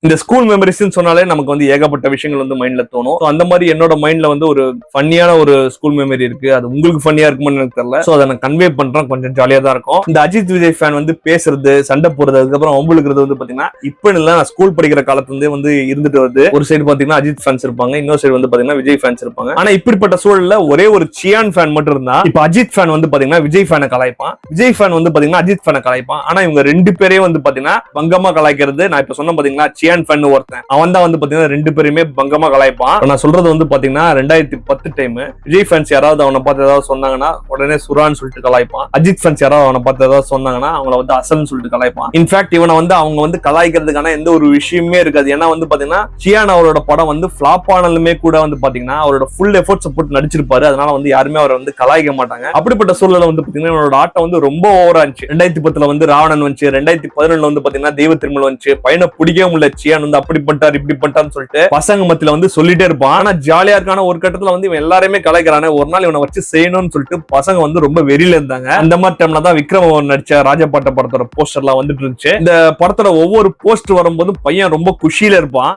இந்த ஸ்கூல் மெமரிஸ்ன்னு சொன்னாலே நமக்கு வந்து ஏகப்பட்ட விஷயங்கள் வந்து மைண்ட்ல தோணும். அந்த மாதிரி என்னோட மைண்ட்ல வந்து ஒரு ஃபன்னியான ஒரு ஸ்கூல் மெமரி இருக்கு. அது உங்களுக்கு ஃபன்னியா இருக்கும்னு எனக்கு தெரியல. சோ அதை நான் கன்வே பண்றேன். கொஞ்சம் ஜாலியா தான் இருக்கும். இந்த அஜித் விஜய் ஃபேன் வந்து பேசுறது, சண்டை போடுறது, அதுக்கப்புறம் ஒம்புழுக்கிறது வந்து பாத்தீங்கன்னா இப்ப இல்ல, நான் ஸ்கூல் படிக்கிற காலத்துல இருந்தே வந்து இருந்துட்டு வருது. ஒரு சைடு பாத்தீங்கன்னா அஜித் ஃபேன்ஸ் இருப்பாங்க, இன்னொரு சைடு வந்து பாத்தீங்கன்னா விஜய் ஃபேன்ஸ் இருப்பாங்க. ஆனா இப்படிப்பட்ட சூழல்ல ஒரே ஒரு சியான் ஃபேன் மட்டும் இருந்தா, இப்ப அஜித் ஃபேன் வந்து பாத்தீங்கன்னா விஜய் ஃபேனை கலாய்ப்பான், விஜய் ஃபேன் வந்து பாத்தீங்கன்னா அஜித் ஃபேனை கலாய்ப்பான். ஆனா இவங்க ரெண்டு பேரே வந்து பாத்தீங்கன்னா பங்கமா கலாய்க்கிறது. நான் இப்ப சொன்ன பாத்தீங்கன்னா சியான் ஃபேன் ஒருத்தன், அவன் தான் வந்து பாத்தீங்கன்னா ரெண்டு பேருமே பங்கமா கலாய்ப்பான். நான் சொல்றது வந்து பாத்தீங்கன்னா 2010 டைம். விஜய் ஃபேன்ஸ் யாராவது அவனை பார்த்து ஏதாவது சொன்னாங்கன்னா உடனே சுரான்னு சொல்லிட்டு கலாய்ப்பான். அஜித் ஃபேன்ஸ் யாராவது அவனை பார்த்து ஏதாவது சொன்னாங்கன்னா அவங்கள வந்து அசல்னு சொல்லிட்டு கலாய்ப்பான். இன்ஃபேக்ட் இவனை வந்து அவங்க வந்து கலாய்க்கிறதுக்கான எந்த ஒரு விஷயமே இருக்காது. ஏன்னா வந்து பாத்தீங்கன்னா சியான் அவரோட படம் வந்து ஃபிளாப் ஆனாலுமே கூட வந்து பாத்தீங்கன்னா அவரோட ஃபுல் எஃபோர்ட்ஸ் போட்டு நடிச்சிருப்பாரு. அதனால வந்து யாருமே அவரை வந்து கலாய்க்க மாட்டாங்க. அப்படிப்பட்ட சூழல வந்து பாத்தீங்கன்னா இவனோட ஆட்டம் வந்து ரொம்ப ஓவரா இருந்துச்சு. 2010 வந்து ராவணன் வந்துச்சு, 2011 வந்து பாத்தீங்கன்னா தெய்வ திருமல் வந்துச்சு. பையனை பிடிக்கவே முடியல, சியான் வந்து அப்படி பண்ணிட்டாரு இப்படி பண்ணிட்டான்னு சொல்லிட்டு பசங்க மத்தியில வந்து சொல்லிட்டே இருப்பான். ஆனா ஜாலியா இருக்கான ஒரு கட்டத்துல வந்து இவன் எல்லாருமே கலாய்க்கிறானே, ஒரு நாள் இவனை வச்சு செய்யணும்னு சொல்லிட்டு பசங்க வந்து ரொம்ப வெறியில இருந்தாங்க. அந்த மாதிரி டைம்ல தான் விக்ரம் நடிச்ச ராஜபாட்ட படத்தோட போஸ்டர் எல்லாம் வந்துட்டு இருந்துச்சு. இந்த படத்தோட ஒவ்வொரு போஸ்டர் வரும்போது பையன் ரொம்ப குஷியில இருப்பான்.